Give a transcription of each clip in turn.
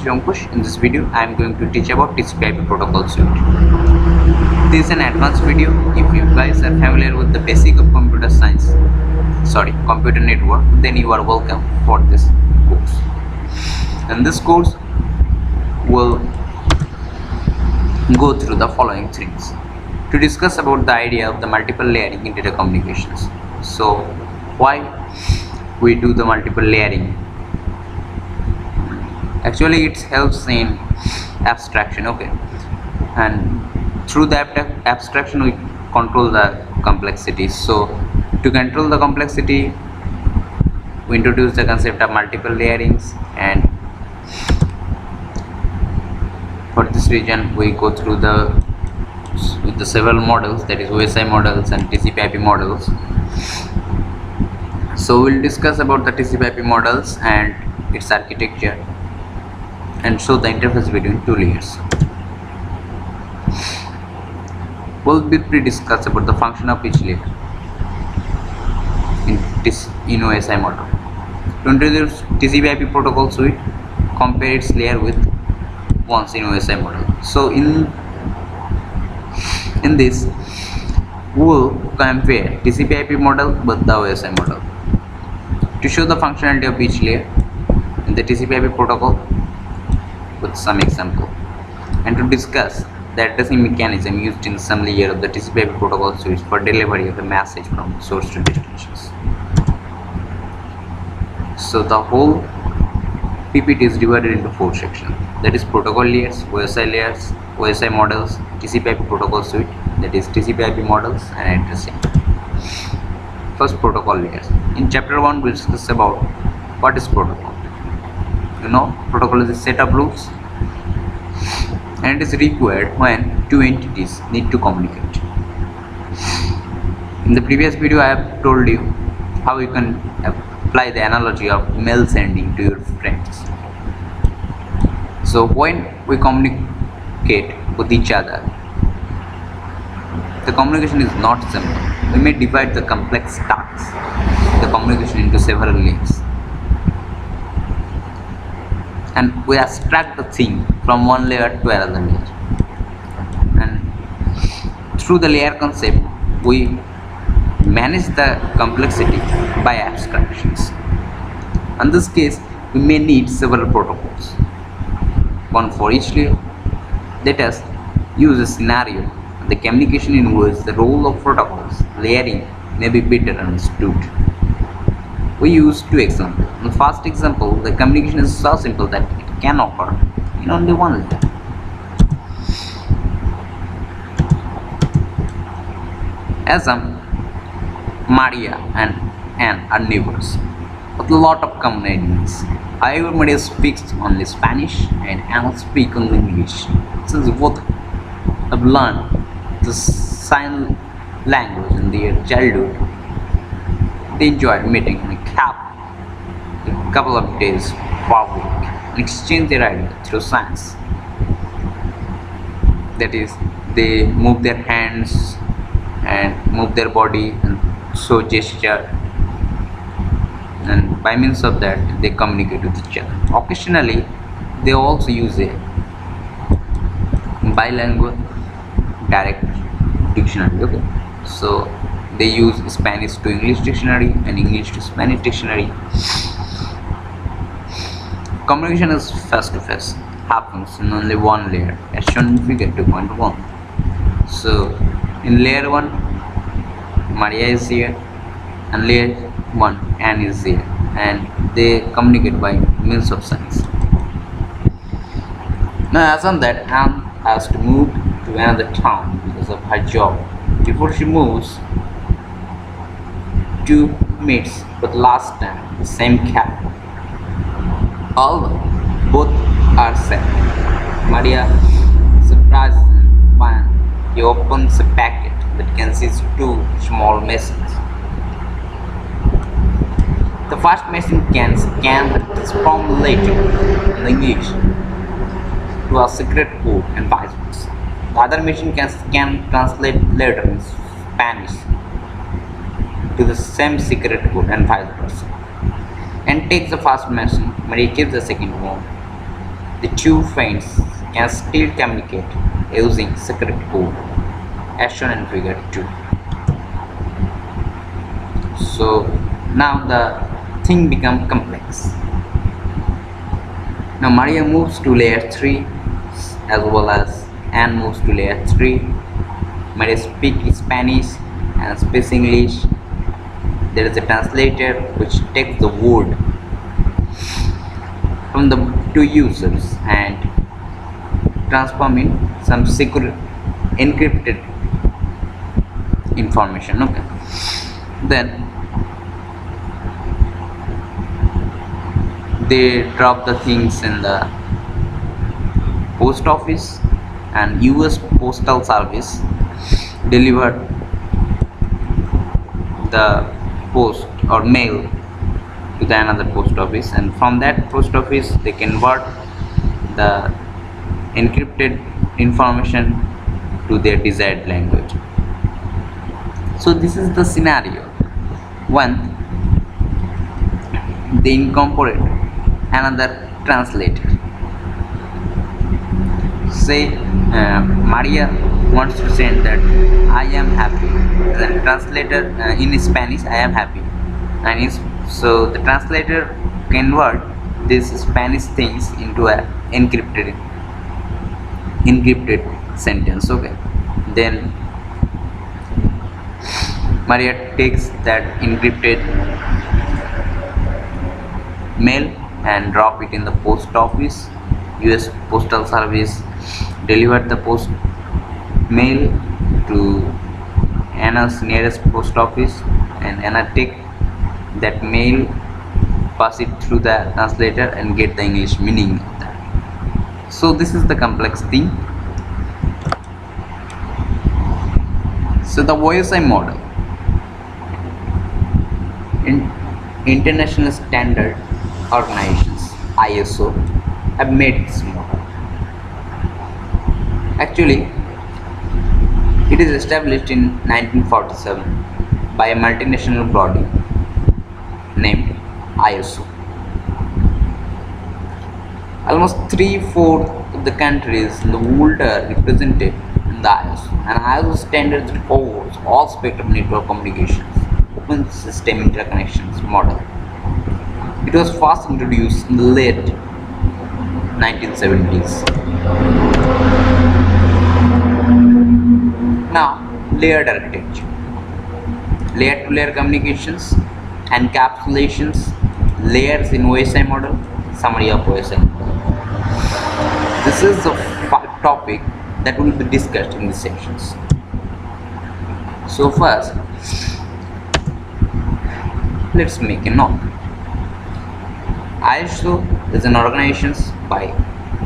Ankush. In this video, I am going to teach about TCP/IP protocol suite. This is an advanced video. If you guys are familiar with the basic of computer network, then you are welcome for this course. And this course will go through the following things to discuss about the idea of the multiple layering in data communications. So, why we do the multiple layering? Actually, it helps in abstraction, okay, and through the abstraction we control the complexity. So to control the complexity, we introduce the concept of multiple layerings, and for this reason we go through with the several models, that is OSI models and TCP/IP models. So we'll discuss about the TCP/IP models and its architecture, and show the interface between two layers. We'll briefly discuss about the function of each layer in OSI model. To introduce TCP/IP protocol suite, compare its layer with ones in OSI model. So in this, we'll compare TCP/IP model with the OSI model to show the functionality of each layer in the TCP/IP protocol with some example, and to discuss the addressing mechanism used in some layer of the TCP/IP protocol suite for delivery of a message from source to destinations. So the whole PPT is divided into 4 sections, that is protocol layers, OSI models, TCP/IP protocol suite, that is TCP/IP models, and addressing. First, protocol layers. In chapter 1 we discuss about what is protocol. Protocol is a set of rules, and it is required when two entities need to communicate. In the previous video I have told you how you can apply the analogy of mail sending to your friends. So when we communicate with each other, the communication is not simple. We may divide the complex tasks, the communication, into several layers, and we abstract the thing from one layer to another layer, and through the layer concept we manage the complexity by abstractions. In this case, we may need several protocols, one for each layer. Let us use a scenario, the communication in which the role of protocols layering may be better understood. We use 2 examples. In the first example, the communication is so simple that it can occur in only one layer. As Maria and Anne are neighbors with a lot of common enemies. However, Maria speaks only Spanish and Anne speaks only English. Since both have learned the sign language in their childhood, they enjoyed meeting in a couple of days per week and exchange their ideas through signs. That is, they move their hands and move their body and show gesture, and by means of that they communicate with each other. Occasionally they also use a bilingual direct dictionary, okay. So they use Spanish to English dictionary and English to Spanish dictionary. Communication is face to face, happens in only one layer, as shown in figure 2.1. So in layer 1 Maria is here, and layer 1 Anne is here, and they communicate by means of signs. Now as on that, Anne has to move to another town because of her job. Before she moves, two meets for the last time the same cafe. Although both are sad, Maria surprises him when he opens a packet that consists 2 small messages. The first message can scan the transformed letter in English to a secret code and vice versa. The other machine can translate letter in Spanish to the same secret code and vice versa. And takes the first machine, Maria keeps the second one, The two friends can still communicate using secret code as shown in figure 2. So now the thing becomes complex. Now Maria moves to layer 3 as well as Anne moves to layer 3. Maria speaks Spanish and speaks English. There is a translator which takes the word from the two users and transform in some secure encrypted information. Okay, then they drop the things in the post office, and US postal service deliver the post or mail to the another post office, and from that post office they convert the encrypted information to their desired language. So this is the scenario when they incorporate another translator. Say Maria wants to send that I am happy, the translator in Spanish I am happy, and so the translator convert these Spanish things into a encrypted sentence. Okay, then Maria takes that encrypted mail and drop it in the post office. US postal service delivered the post mail to Anna's nearest post office, and Anna take that mail, pass it through the translator and get the English meaning of that. So this is the complex thing. So the OSI model in international standard organizations ISO have made this model. Actually, it is established in 1947 by a multinational body named ISO. Almost 3/4 of the countries in the world are represented in the ISO, and ISO standards covers all spectrum network communications, open system interconnections model. It was first introduced in the late 1970s. Now, layered architecture, layer-to-layer communications, encapsulations, layers in OSI model, summary of OSI model. This is a topic that will be discussed in these sections. So first, let's make a note. ISO is an organization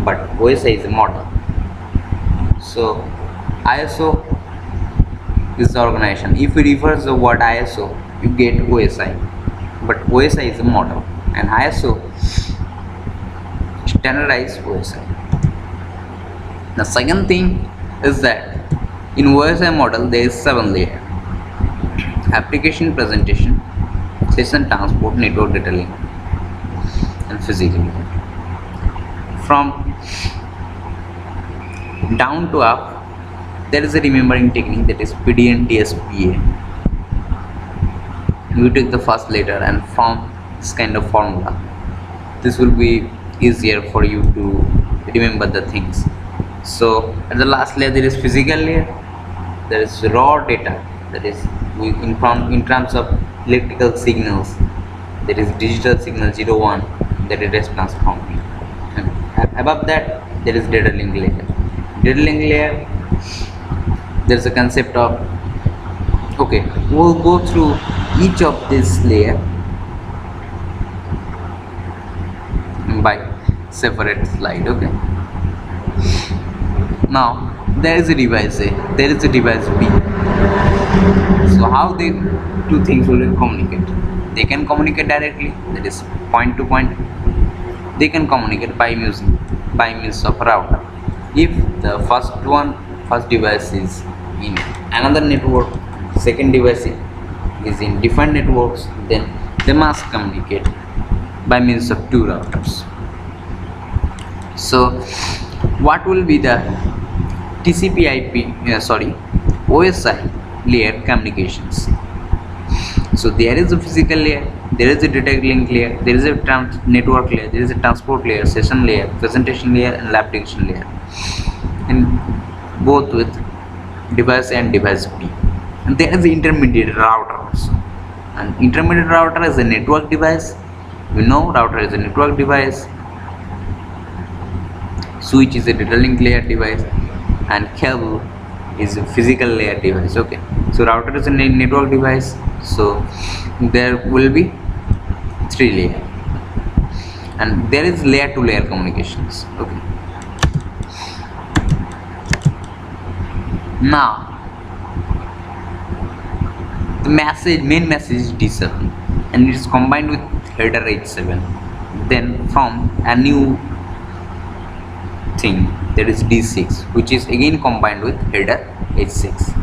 but OSI is a model. So ISO is the organization. If we reverse the word ISO, you get OSI, but OSI is a model, and ISO standardized OSI. The second thing is that in OSI model there is 7 layers: application presentation, session transport, network data link, and physical. From down to up, there is a remembering technique, that is PDNTSPA. You take the first letter and form this kind of formula. This will be easier for you to remember the things. So at the last layer there is physical layer. There is raw data, that is in terms of electrical signals. There is digital signal 01, that is transformed. And above that there is data link layer. Data link layer, there is a concept of, okay, we'll go through each of this layer by separate slide. Okay, now there is a device A, there is a device B. So how they two things will communicate? They can communicate directly, that is point to point. They can communicate by means of router. If the first device is in another network, second device is in different networks, then they must communicate by means of two routers. So what will be the TCP/IP OSI layer communications? So there is a physical layer, there is a data link layer, there is a network layer, there is a transport layer, session layer, presentation layer, and application layer, and both with device A and device B. And there is the intermediate router also. And intermediate router is a network device. We know router is a network device, switch is a data link layer device, and cable is a physical layer device. Okay, so router is a network device, so there will be 3 layers, and there is layer to layer communications. Okay, now the main message is D7, and it is combined with header H7. Then from a new thing, that is D6, which is again combined with header H6.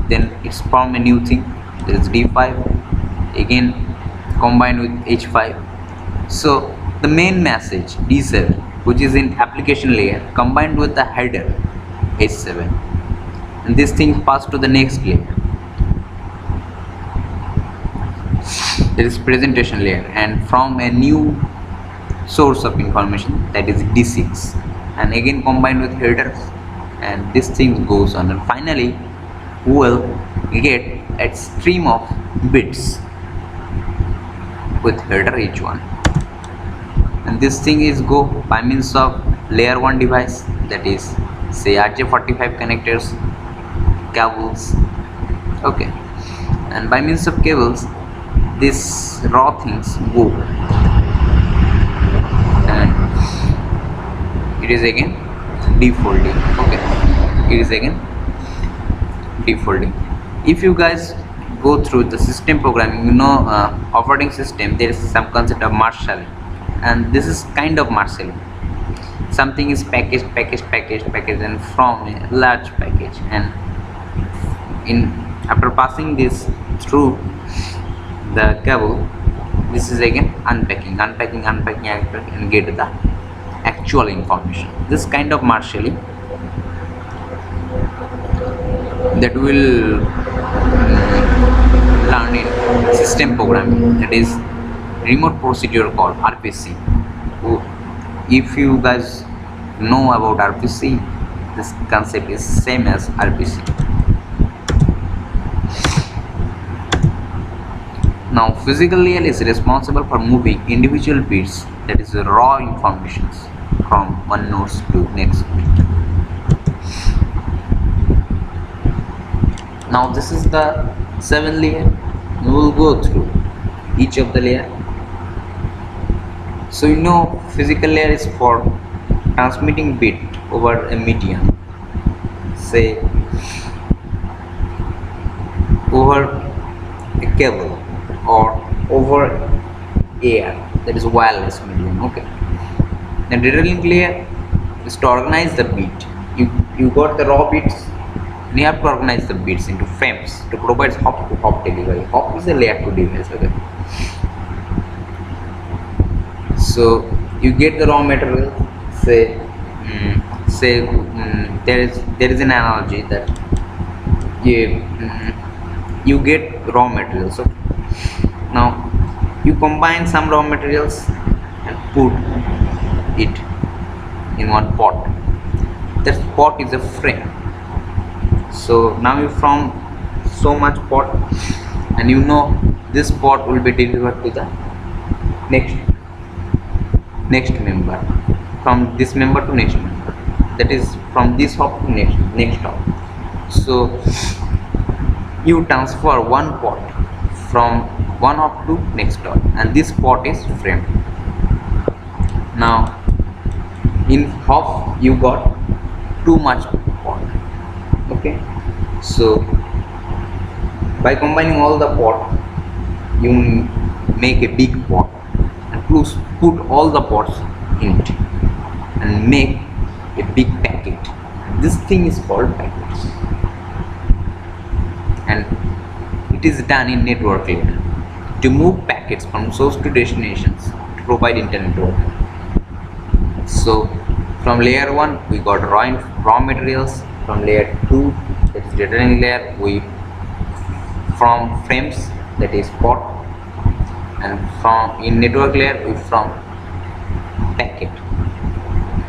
Then it's from a new thing, that is D5, again combined with H5. So the main message D7, which is in application layer, combined with the header H7, and this thing passed to the next layer, that is presentation layer, and from a new source of information, that is D6, and again combined with headers, and this thing goes on, and finally we will get a stream of bits with header H1, and this thing is go by means of layer 1 device, that is say RJ45 connectors, cables. Okay, and by means of cables these raw things go, and it is again defolding. Okay, it is again defolding. If you guys go through the system programming, you know operating system, there is some concept of marshalling, and this is kind of marshalling. Something is packaged, and from a large package, and after passing this through the cable, this is again unpacking, and get the actual information. This kind of marshalling that will learn in system programming, that is remote procedure called RPC. If you guys know about RPC, this concept is same as RPC. Now physical layer is responsible for moving individual bits, that is raw informations, from one node to next. Now this is the 7th layer. We will go through each of the layer. So you know physical layer is for transmitting bit over a medium, say over a cable or over air, that is wireless medium. Okay, the data link layer is to organize the bit. You got the raw bits, and you have to organize the bits into frames to provide hop to hop delivery. Hop is a layer 2 device. Okay, so you get the raw material. There is an analogy that you get raw materials. So now you combine some raw materials and put it in one pot. That pot is a frame. So now you from so much pot, and you know this pot will be delivered to the next member, from this member to next member, that is from this hop to next hop. So you transfer one pot from one hop to next hop, and this pot is framed. Now in hop you got too much pot. Okay, so by combining all the pot, you make a big pot, and put all the pots in it and make a big packet. This thing is called packets, and it is done in network layer to move packets from source to destinations to provide internet work. So From layer 1 we got raw materials. From layer 2, that is data link layer, we from frames, that is pot, and from in network layer we from packet,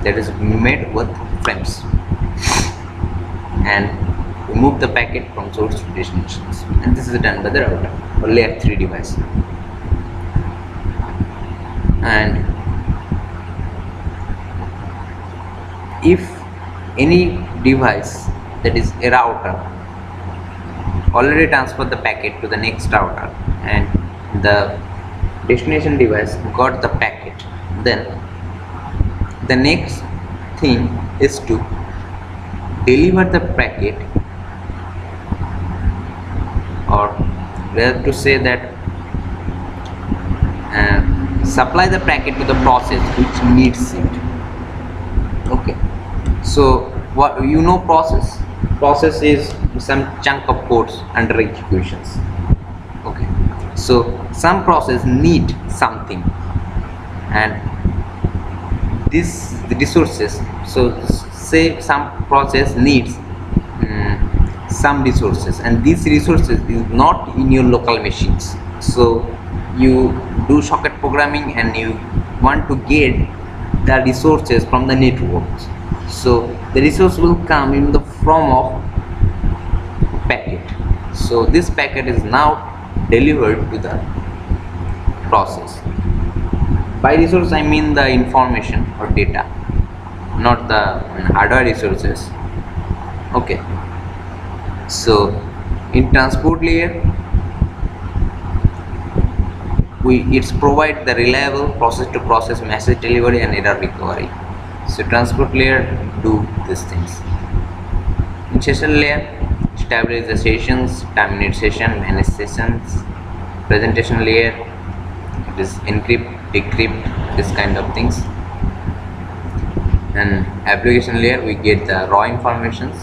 that is made with frames, and we move the packet from source to destinations, and this is done by the router or layer 3 device. And if any device, that is a router, already transferred the packet to the next router and the destination device got the packet, then the next thing is to deliver the packet, or rather to say that supply the packet to the process which needs it. Okay, so what you know, process is some chunk of codes under executions. Okay, so some process need something, and the resources, so say some process needs some resources, and these resources is not in your local machines. So you do socket programming and you want to get the resources from the networks. So the resource will come in the form of packet. So this packet is now delivered to the process. By resource I mean the information or data, not the hardware resources. Okay, so in transport layer it's provide the reliable process to process message delivery and error recovery. So transport layer do these things. In session layer, establish the sessions, terminate session, manage sessions. Presentation layer, it is encrypt, decrypt, this kind of things. And application layer, we get the raw informations,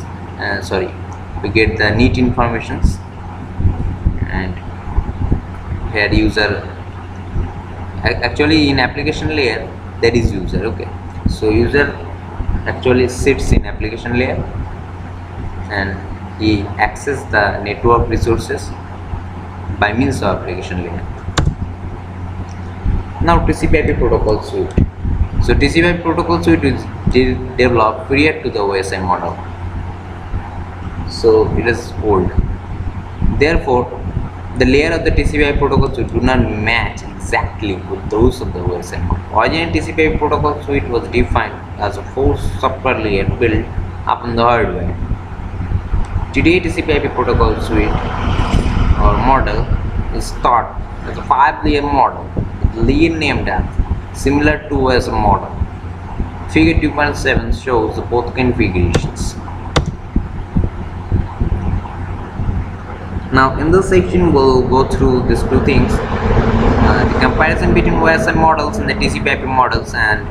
we get the neat informations, and here user, actually in application layer there is user. Okay, so user actually sits in application layer and he access the network resources by means of application layer. Now TCP/IP protocol suite. So TCP/IP protocol suite is developed prior to the OSI model, so it is old. Therefore the layer of the TCP/IP protocol suite do not match exactly with those of the OSI model. Original TCP/IP protocol suite was defined as a 4 software layer built upon the hardware. Today TCP/IP protocol suite or model is thought as a 5-layer model with layer named as similar to OSI model. Figure 2.7 shows both configurations. Now in this section we'll go through these two things, the comparison between OSI models and the TCP/IP models, and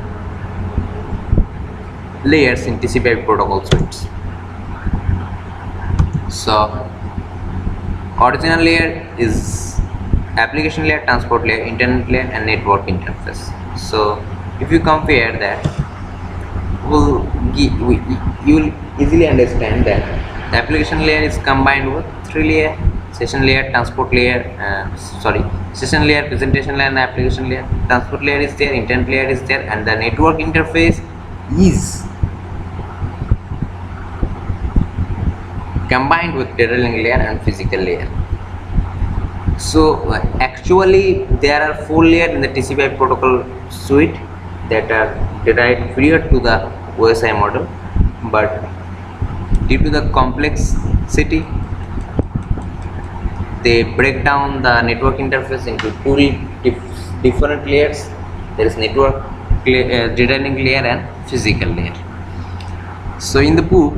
layers in TCP/IP protocol suites. So original layer is application layer, transport layer, internet layer, and network interface. So if you compare that, you will easily understand that the application layer is combined with 3 layers: session layer, transport layer, session layer, presentation layer, and application layer. Transport layer is there, internet layer is there, and the network interface is combined with data link layer and physical layer. So actually there are 4 layers in the TCP/IP protocol suite that are derived prior to the OSI model, but due to the complexity they break down the network interface into 2 different layers. There is network data link layer and physical layer. So in the book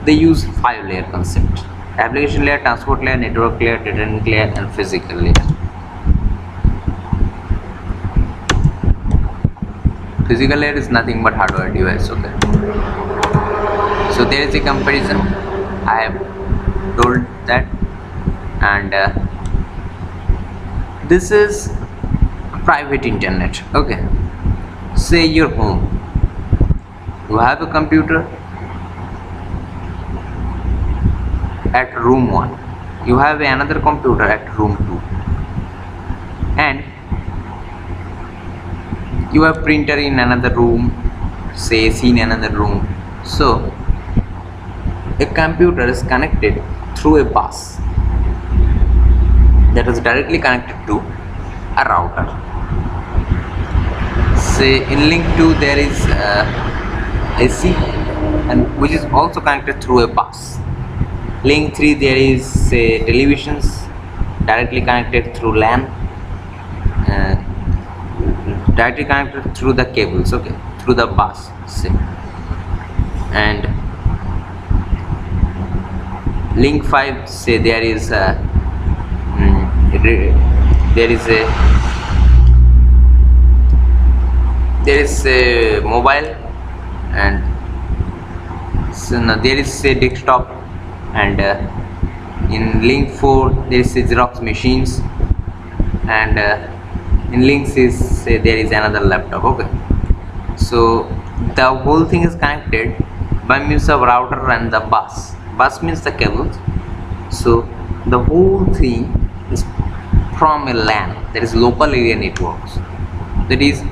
they use 5-layer concept: application layer, transport layer, network layer, data link layer, and physical layer. Physical layer is nothing but hardware device. Okay, so there is a comparison, I have told that, and this is private internet. Okay, say your home, You have a computer at room 1, you have another computer at room 2, and you have printer in another room, say AC in another room. So a computer is connected through a bus that is directly connected to a router. Say in link 2 there is AC, and which is also connected through a bus. Link 3 there is say televisions directly connected through LAN, directly connected through the cables, okay, through the bus, say. And link 5, say there is a mobile, and so now there is a desktop, and in link 4 there is a Xerox machines, and in link 6 say there is another laptop, okay. So the whole thing is connected by means of router and the bus. Bus means the cables. So the whole thing is from a LAN, that is local area networks, that is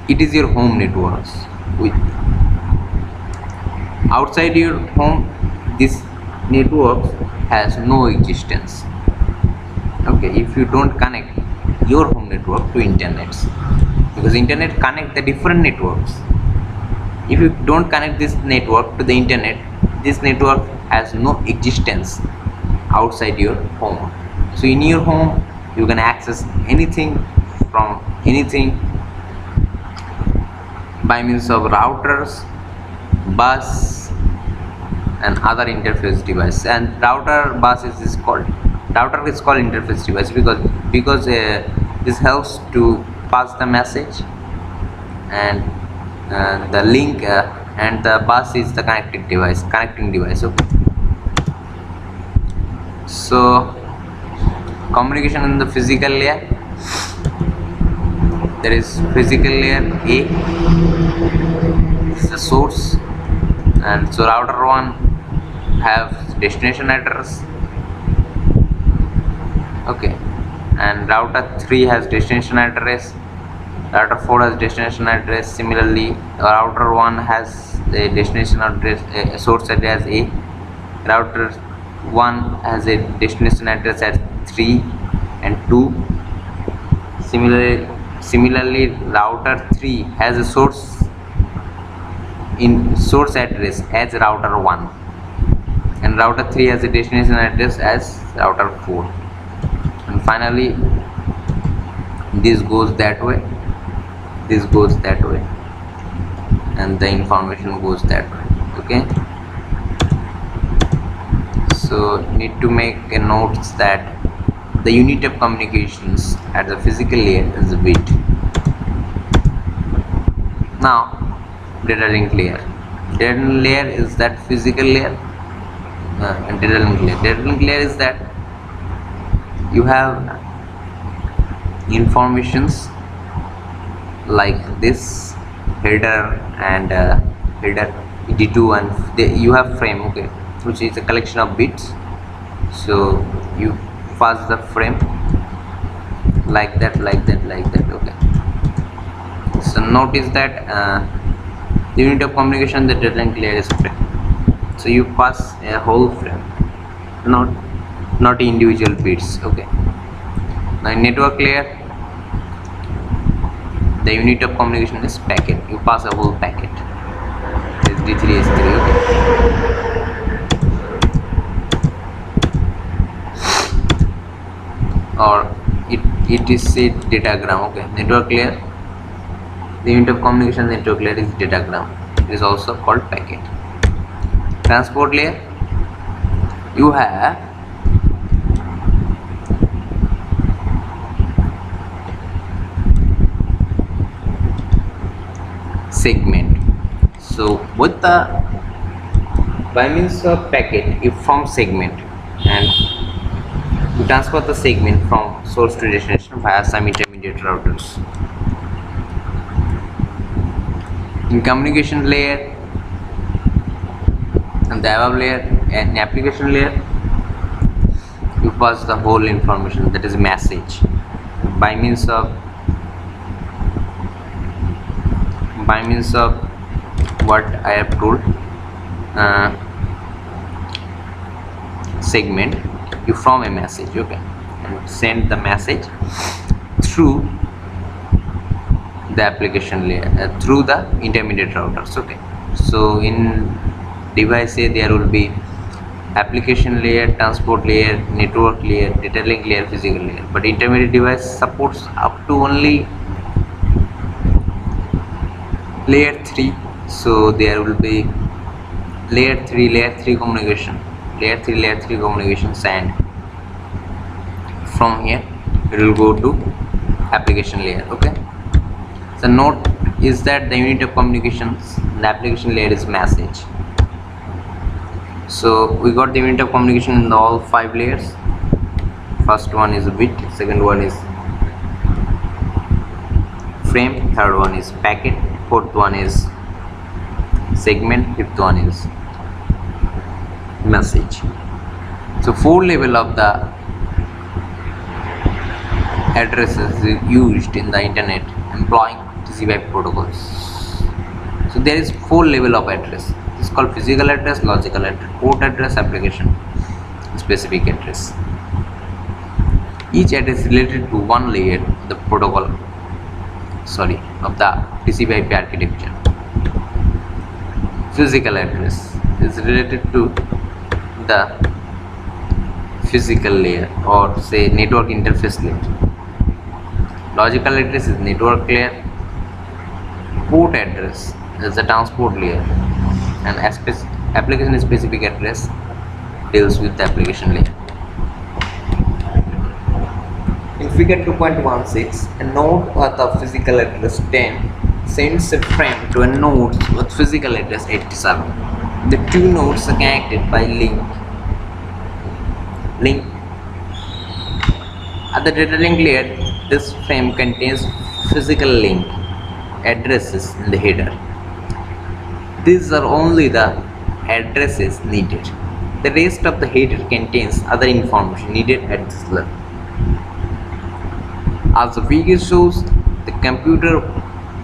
it is your home networks. With outside your home, this network has no existence, okay, if you don't connect your home network to internet, because internet connect the different networks. If you don't connect this network to the internet, this network has no existence outside your home. So in your home you can access anything from anything by means of routers, bus, and other interface device. And router is called interface device because this helps to pass the message, and the link and the bus is the connecting device, okay. So communication in the physical layer, there is physical layer A, this is the source, and so router 1 have destination address, okay, and router 3 has destination address, router 4 has destination address. Similarly, router 1 has a destination address, a source address A, router 1 has a destination address at 3 and 2. Similarly, router 3 has a source address as router 1, and router 3 has a destination address as router 4. And finally, this goes that way, this goes that way, and the information goes that way, okay. So need to make a note that the unit of communications at the physical layer is the bit. Now data link layer. Data link layer is that physical layer, and data link layer. Data link layer is that you have informations like this header and header ED2, and you have frame, okay, which is a collection of bits. So you pass the frame like that, okay. So notice that the unit of communication, the data link layer is frame. So you pass a whole frame, not individual bits, okay. Now in network layer, the unit of communication is packet. You pass a whole packet. SD3 S3, okay. Or it is a datagram, okay. Network layer, the unit of communication network layer is datagram. It is also called packet. Transport layer, you have segment. So with the by means of packet, you form segment, and you transfer the segment from source to destination via some intermediate routers. In communication layer and the above layer and application layer, you pass the whole information, that is message, by means of what I have told, segment. You form a message, okay, and send the message through the application layer, through the intermediate routers, okay. So in device A there will be application layer, transport layer, network layer, data link layer, physical layer, but intermediate device supports up to only layer 3. So there will be layer 3 communication, layer 3 communications, and from here it will go to application layer, okay. So note is that the unit of communications in the application layer is message. So we got the unit of communication in all 5 layers. First one is bit, second one is frame, third one is packet, fourth one is segment, fifth one is message. So 4 level of the addresses used in the internet employing TCP/IP protocols. So there is 4 level of address. It's called physical address, logical address, port address, application specific address. Each address is related to one layer of the protocol, of the TCP/IP architecture. Physical address is related to the physical layer, or say network interface layer. Logical address is network layer. Port address is the transport layer, and application specific address deals with the application layer. In figure 2.16, a node with a physical address 10 sends a frame to a node with physical address 87. The two nodes are connected by link. At the data link layer, this frame contains physical link addresses in the header. These are only the addresses needed. The rest of the header contains other information needed at this level. As the figure shows, the computer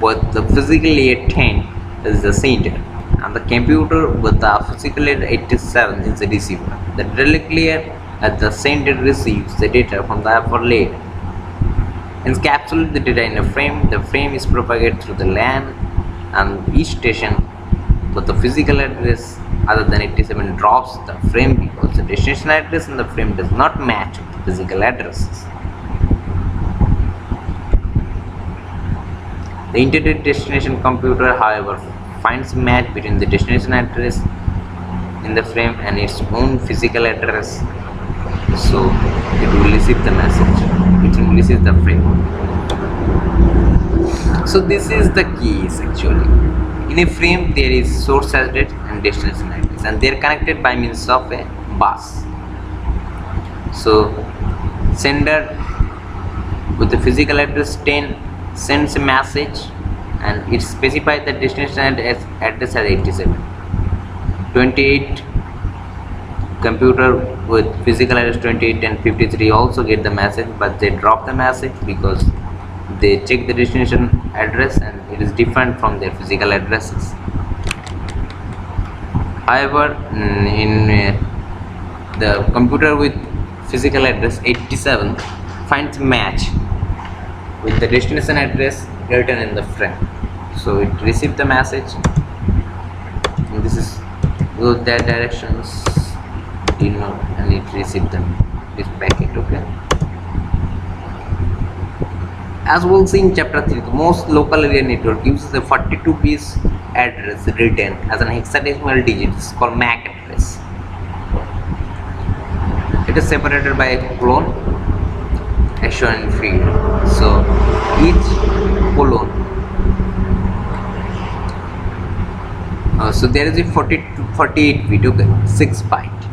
with the physical layer 10 is the sender, and the computer with the physical layer 87 is the receiver. The data link layer at the sender receives the data from the upper layer. Encapsulate the data in a frame. The frame is propagated through the LAN, and each station with the physical address other than 87 drops the frame because the destination address in the frame does not match with the physical addresses. The intended destination computer, however, finds a match between the destination address in the frame and its own physical address, so it will receive the message. It will receive the frame. So this is the keys actually. In a frame there is source address and destination address, and they are connected by means of a bus. So sender with the physical address 10 sends a message, and it specifies the destination address as 87. 28 computer with physical address 28 and 53 also get the message, but they drop the message because they check the destination address and it is different from their physical addresses. However, in the computer with physical address 87 finds match with the destination address written in the frame, so it received the message, and this is goes that directions, and it received this packet, okay. As we'll see in chapter 3, the most local area network uses a 42-piece address written as an hexadecimal digit. It's called MAC address. It is separated by a colon as shown in figure. So each colon, so there is a 48 bit, okay, 6 byte.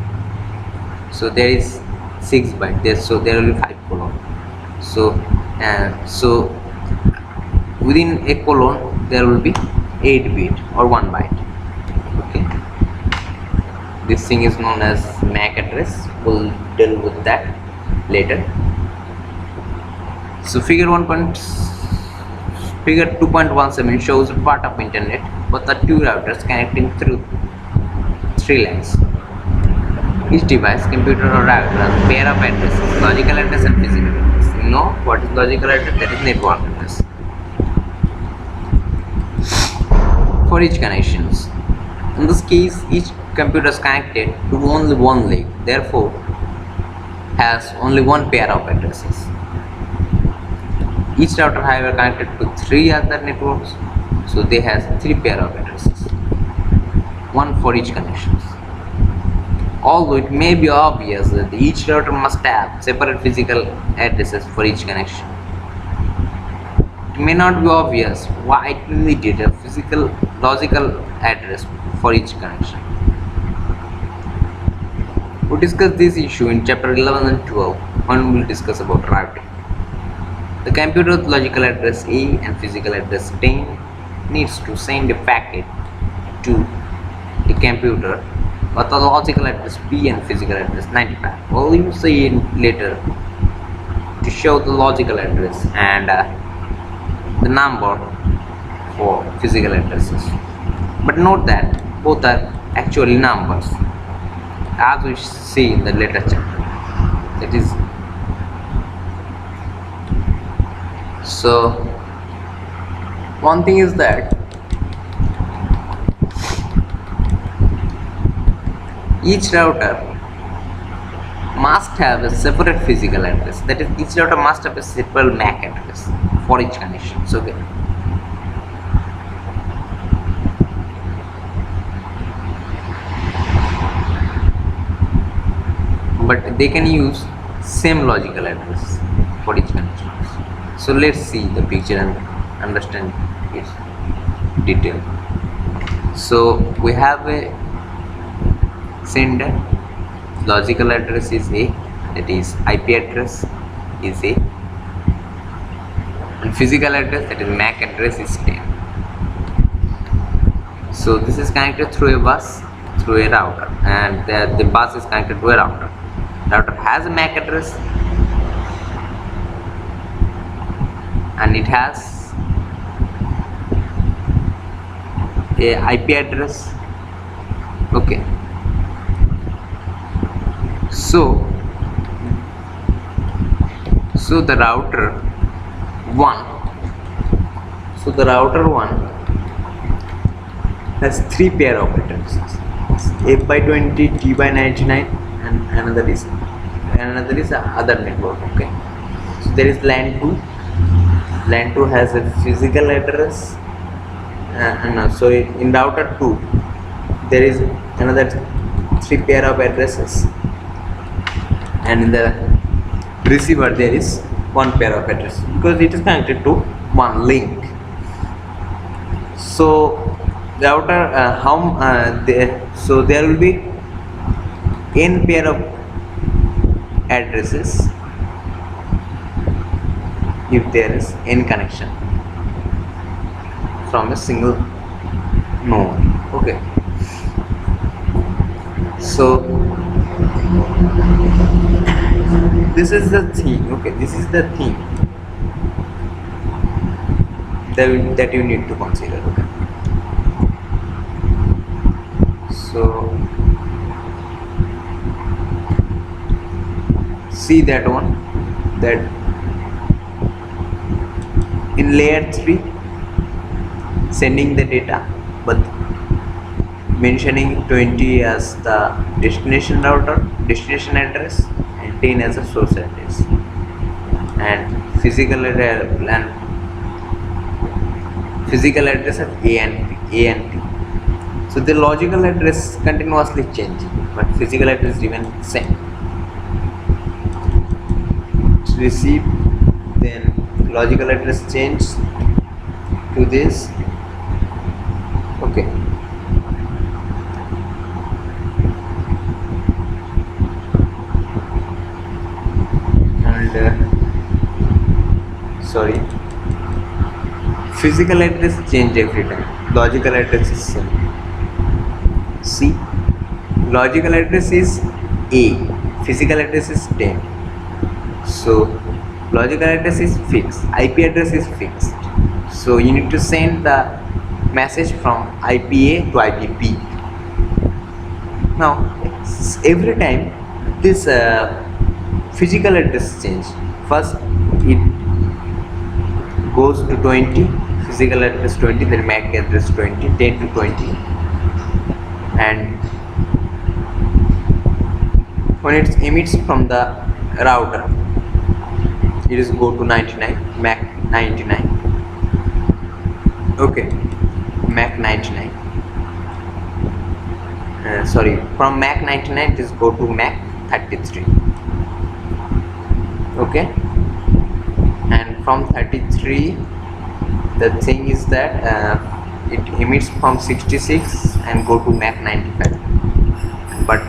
So there is 6 byte there, so there will be 5 colon. So within a colon there will be 8 bit or 1 byte. Okay, this thing is known as MAC address. We'll deal with that later. So figure 2.17 shows a part of internet with the two routers connecting through 3 lines. Each device, computer or router, has a pair of addresses, logical address and physical address. You know what is logical address? That is network address. For each connections. In this case, each computer is connected to only one link, therefore has only one pair of addresses. Each router, however, connected to 3 other networks, so they has 3 pair of addresses, one for each connections. Although it may be obvious that each router must have separate physical addresses for each connection, it may not be obvious why it needed a physical logical address for each connection. We'll discuss this issue in chapter 11 and 12 when we'll discuss about routing. The computer with logical address A and physical address 10 needs to send a packet to a computer with a logical address B and physical address 95. We'll use it later to show the logical address and the number for physical addresses. But note that both are actually numbers, as we see in the later chapter. That is, so one thing is that each router must have a separate physical address. That is, each router must have a separate MAC address for each connection. So okay. But they can use same logical address for each connection. So let's see the picture and understand its detail. So we have a sender, logical address is A, that is IP address is A, and physical address, that is MAC address, is 10. So this is connected through a bus, through a router, and the bus is connected to a router. Router has a MAC address and it has a IP address. Okay, so the router 1 has 3 pair of addresses, A by 20, T by 99, and another is the other network. Okay, so there is LAN 2. LAN 2 has a physical address, so in router 2 there is another 3 pair of addresses, and in the receiver there is 1 pair of addresses because it is connected to one link. So router so there will be n pair of addresses if there is n connection from a single node. Okay, so this is the thing. Okay, this is the thing that you need to consider. Okay, so see that one, that in layer 3 sending the data but mentioning 20 as the destination address and 10 as a source address, and physical address of A and P. So the logical address continuously changing, but physical address remain same. Receive, then logical address change to this. Okay, and physical address change every time. logical address is 7. C. Logical address is A, physical address is 10. So logical address is fixed, IP address is fixed. So you need to send the message from IPA to IPB. Now every time this physical address change, first it goes to 20, physical address 20, then MAC address 20, 10 to 20, and when it emits from the router, it is go to 99, MAC 99. Okay, MAC 99. Sorry, from MAC 99 it is go to MAC 33. Okay, and from 33, the thing is that it emits from 66 and go to MAC 95. But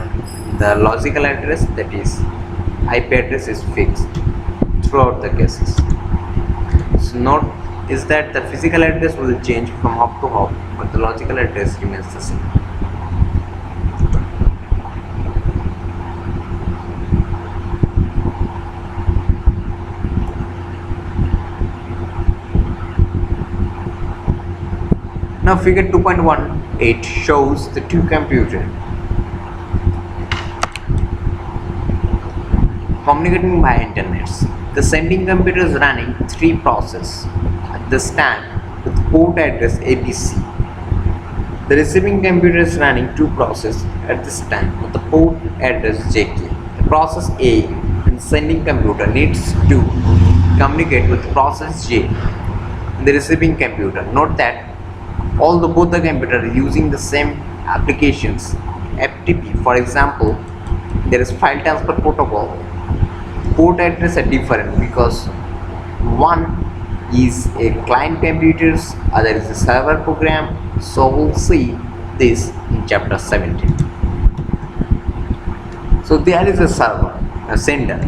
the logical address, that is IP address, is fixed throughout the cases. So note is that the physical address will change from hop to hop, but the logical address remains the same. Now figure 2.18 shows the two computers communicating by internet. The sending computer is running 3 processes at this time with port address ABC. The receiving computer is running 2 processes at this time with the port address JK. The process A and sending computer needs to communicate with process J in the receiving computer. Note that although both the computers are using the same applications, FTP, for example, there is file transfer protocol, port address are different because one is a client computer's, other is a server program. So we'll see this in chapter 17. So there is a server, a sender,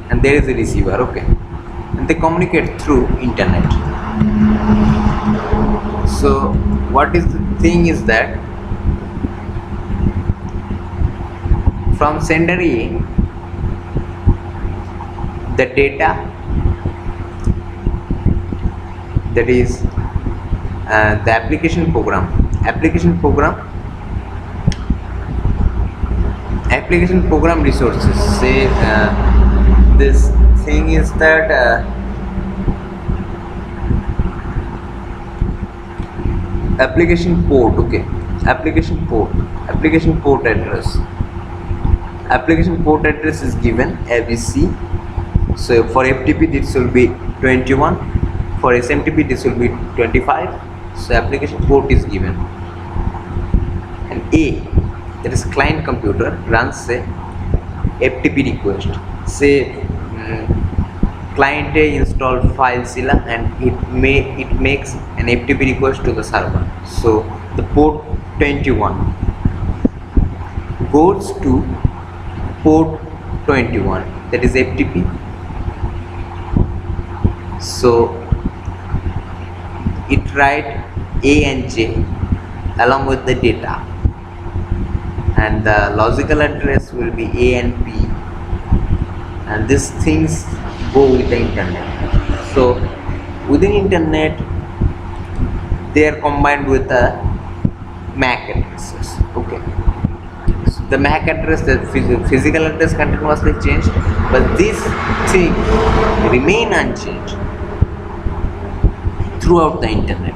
and there is a receiver. Okay, and they communicate through internet. So what is the thing is that from sender A, the data, that is the application program resources, say this thing is that application port. Okay, application port address is given ABC. So for FTP this will be 21, for SMTP this will be 25. So application port is given, and A, that is client computer, runs a FTP request. Say client A installed FileZilla and it makes an FTP request to the server. So the port 21 goes to port 21, that is FTP. So it write A and J along with the data, and the logical address will be A and B, and these things go with the internet. So within internet they are combined with the MAC addresses. Okay, so the MAC address, the physical address continuously changed, but this thing remain unchanged throughout the internet.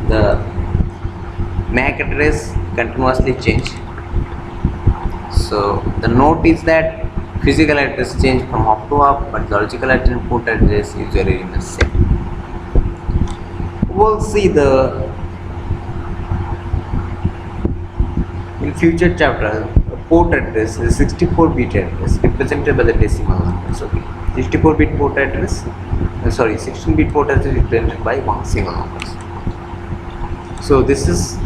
The MAC address continuously changed. So the note is that physical address change from hop to hop, but logical address and port address usually remains same. We'll see in future chapter. Port address is 64-bit address represented by the decimal numbers. Okay, 64-bit port address. 16-bit port address represented by 1 single numbers. So this is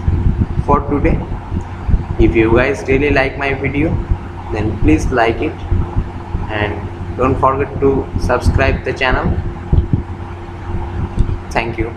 for today. If you guys really like my video, then please like it, and don't forget to subscribe the channel. Thank you.